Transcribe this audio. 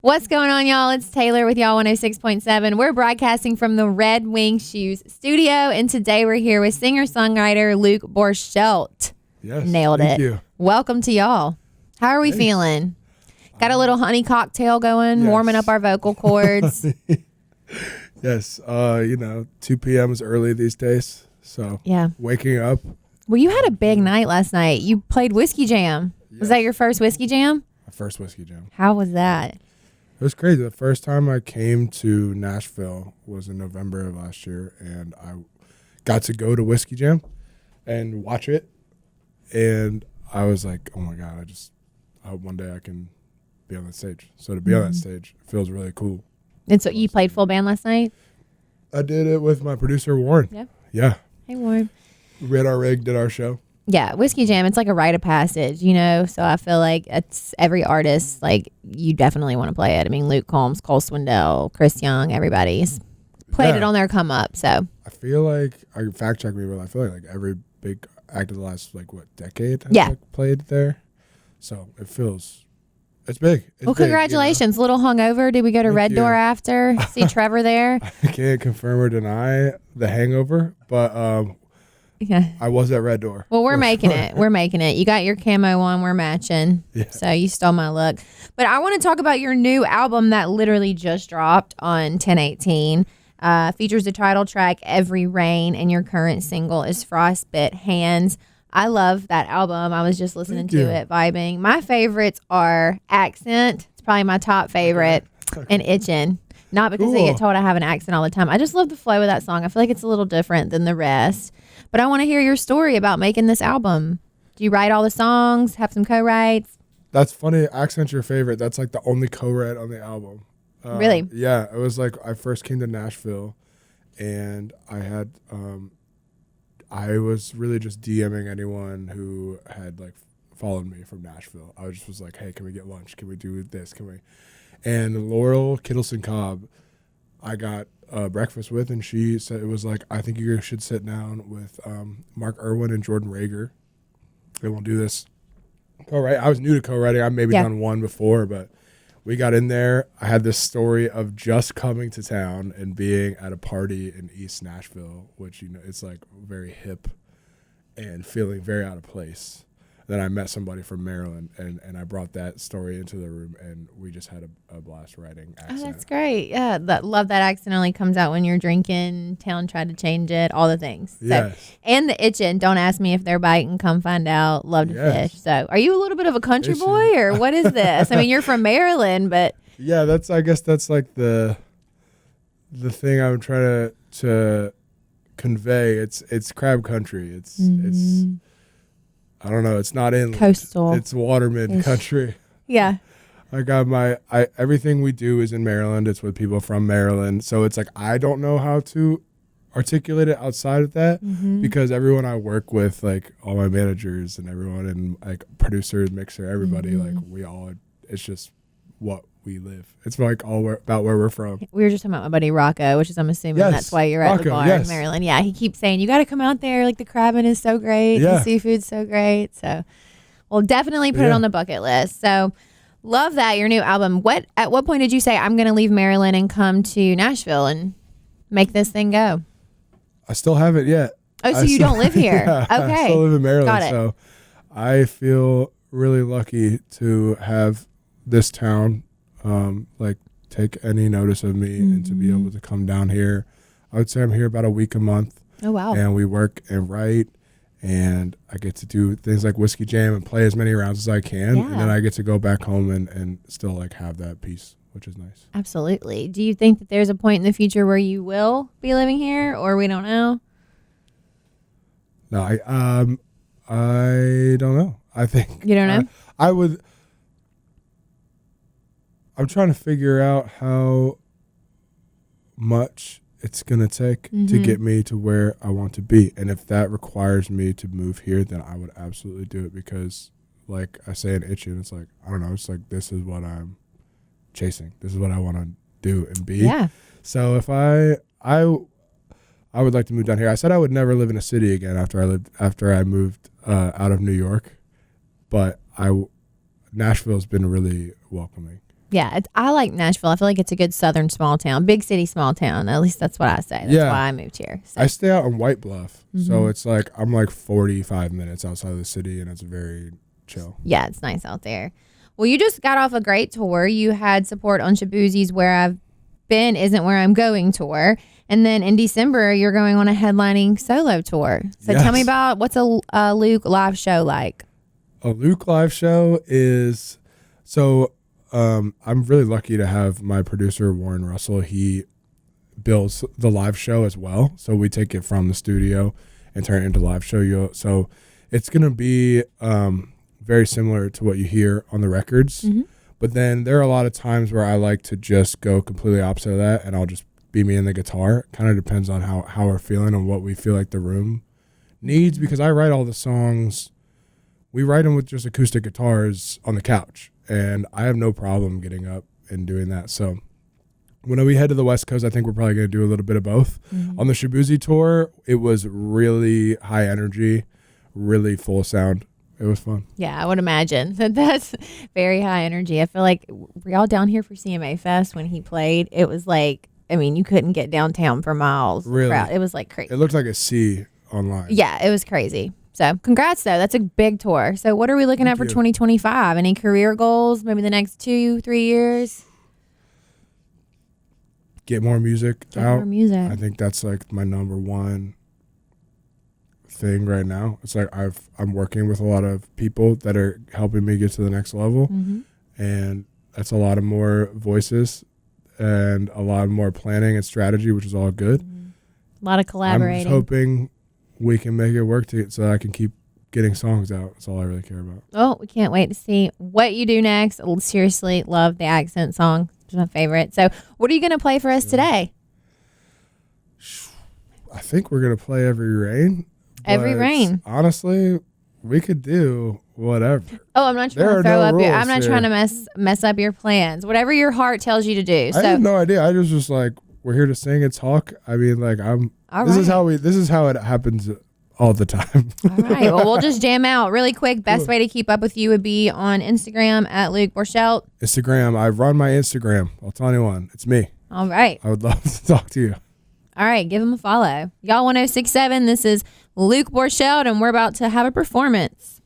What's going on, y'all? It's Taylor with y'all 106.7. We're broadcasting from the Red Wing Shoes studio, and today we're here with singer-songwriter Luke Borchelt. Yes, Nailed thank it. you. Welcome to y'all. How are we feeling? Got a little honey cocktail going, warming up our vocal cords. Yes, 2 p.m. is early these days, so Yeah. waking up. Well, you had a big night last night. You played Whiskey Jam. Was that your first Whiskey Jam? My first Whiskey Jam. How was that? It was crazy. The first time I came to Nashville was in November of last year, and I got to go to Whiskey Jam and watch it, and I was like, oh my God, I hope one day I can be on that stage. So to be on that stage feels really cool. And so you played full band last night? I did it with my producer, Warren. Yeah. Yeah. Hey, Warren. We had our rig, did our show. Yeah, Whiskey Jam, it's like a rite of passage, so I feel like it's every artist, like, you definitely want to play it. I mean, Luke Combs, Cole Swindell, Chris Young, everybody's played it on their come up, so. I feel like, fact check me, but I feel like every big act of the last, decade has played there. So it's big. It's well, big, congratulations. Little hungover. Did we go to Red Door after? See Trevor there? I can't confirm or deny the hangover, but Yeah. I was at Red Door. Well, we're making it. We're making it. You got your camo on. We're matching. Yeah. So you stole my look. But I want to talk about your new album that literally just dropped on 10/18. Features the title track, Every Rain, and your current single is Frostbit Hands. I love that album. I was just listening to it, vibing. My favorites are Accent. It's probably my top favorite. And Itchin'. Not because I get told I have an accent all the time. I just love the flow of that song. I feel like it's a little different than the rest. But I want to hear your story about making this album. Do you write all the songs? Have some co-writes? That's funny. Accent's your favorite. That's like the only co-write on the album. Really? Yeah. It was like I first came to Nashville, and I was really just DMing anyone who had followed me from Nashville. I was like, hey, can we get lunch? Can we do this? Can we? And Laurel Kittleson Cobb, I got breakfast with, and she said, it was like, I think you should sit down with Mark Irwin and Jordan Rager. They won't do this co-write. I was new to co-writing. I've maybe done one before, but we got in there. I had this story of just coming to town and being at a party in East Nashville, which, it's like very hip and feeling very out of place. Then I met somebody from Maryland, and I brought that story into the room, and we just had a blast writing Accent. Oh, that's great. Yeah, love that accent only comes out when you're drinking. Town tried to change it, all the things. Yes. So, and the Itchin'. Don't ask me if they're biting. Come find out. Love to fish. So are you a little bit of a country boy, or what is this? I mean, you're from Maryland, but. Yeah, I guess that's like the thing I'm trying to convey. It's crab country. It's I don't know. It's not inland. Coastal. It's waterman country. Yeah. I got everything we do is in Maryland. It's with people from Maryland. So it's like, I don't know how to articulate it outside of that because everyone I work with, like all my managers and everyone and like producers, mixer, everybody, it's just what we live. It's like about where we're from. We were just talking about my buddy Rocco, which is, I'm assuming that's why you're at the bar in Maryland. Yeah, he keeps saying, you got to come out there. Like, the crabbing is so great. The seafood's so great. So we'll definitely put it on the bucket list. So love that, your new album. At what point did you say, I'm going to leave Maryland and come to Nashville and make this thing go? I still haven't yet. Oh, so you don't live here? Yeah, okay. I still live in Maryland. Got it. So I feel really lucky to have this town take any notice of me and to be able to come down here. I would say I'm here about a week a month. Oh, wow. And we work and write, and I get to do things like Whiskey Jam and play as many rounds as I can. Yeah. And then I get to go back home and still have that peace, which is nice. Absolutely. Do you think that there's a point in the future where you will be living here, or we don't know? No, I don't know. I think you don't know. I would. I'm trying to figure out how much it's going to take to get me to where I want to be. And if that requires me to move here, then I would absolutely do it because, like I say in Itchin', it's like, I don't know, it's like, this is what I'm chasing. This is what I want to do and be. Yeah. So if I would like to move down here. I said I would never live in a city again after I moved out of New York, but Nashville's been really welcoming. Yeah, I like Nashville. I feel like it's a good southern small town, big city small town. At least that's what I say. That's why I moved here. So. I stay out in White Bluff, so it's like I'm like 45 minutes outside of the city, and it's very chill. Yeah, it's nice out there. Well, you just got off a great tour. You had support on Shaboozey's Where I've Been Isn't Where I'm Going tour. And then in December, you're going on a headlining solo tour. So tell me about what's a Luke live show like? A Luke live show is, so I'm really lucky to have my producer, Warren Russell. He builds the live show as well. So we take it from the studio and turn it into live show. So it's going to be very similar to what you hear on the records. But then there are a lot of times where I like to just go completely opposite of that, and I'll just be me and the guitar. Kind of depends on how we're feeling and what we feel like the room needs, because I write all the songs. We write them with just acoustic guitars on the couch, and I have no problem getting up and doing that. So when we head to the West Coast, I think we're probably going to do a little bit of both. On the Shaboozey tour, it was really high energy, really full sound. It was fun. Yeah, I would imagine that's very high energy. I feel like we're all down here for CMA Fest when he played. It was like, I mean, you couldn't get downtown for miles. Really? It was like crazy. It looked like a sea online. Yeah, it was crazy. So congrats, though. That's a big tour. So what are we looking at for 2025? Any career goals? Maybe the next 2-3 years? Get more music out. More music. I think that's like my number one thing right now. It's like I'm working with a lot of people that are helping me get to the next level. And that's a lot of more voices and a lot more planning and strategy, which is all good. A lot of collaborating. I'm just hoping we can make it work so that I can keep getting songs out. That's all I really care about. Oh, we can't wait to see what you do next. Seriously, love the accent song. It's my favorite. So what are you going to play for us today? I think we're going to play Every Rain. Every Rain. Honestly, we could do whatever. Oh, I'm not trying to throw up your. I'm not trying to mess up your plans. Whatever your heart tells you to do. I have no idea. I was just like, we're here to sing and talk. I mean, like this is how it happens all the time. All right. Well, we'll just jam out really quick. Best way to keep up with you would be on Instagram at Luke Borchelt. Instagram. I run my Instagram. I'll tell anyone. It's me. All right. I would love to talk to you. All right. Give him a follow. Y'all 1067. This is Luke Borchelt, and we're about to have a performance.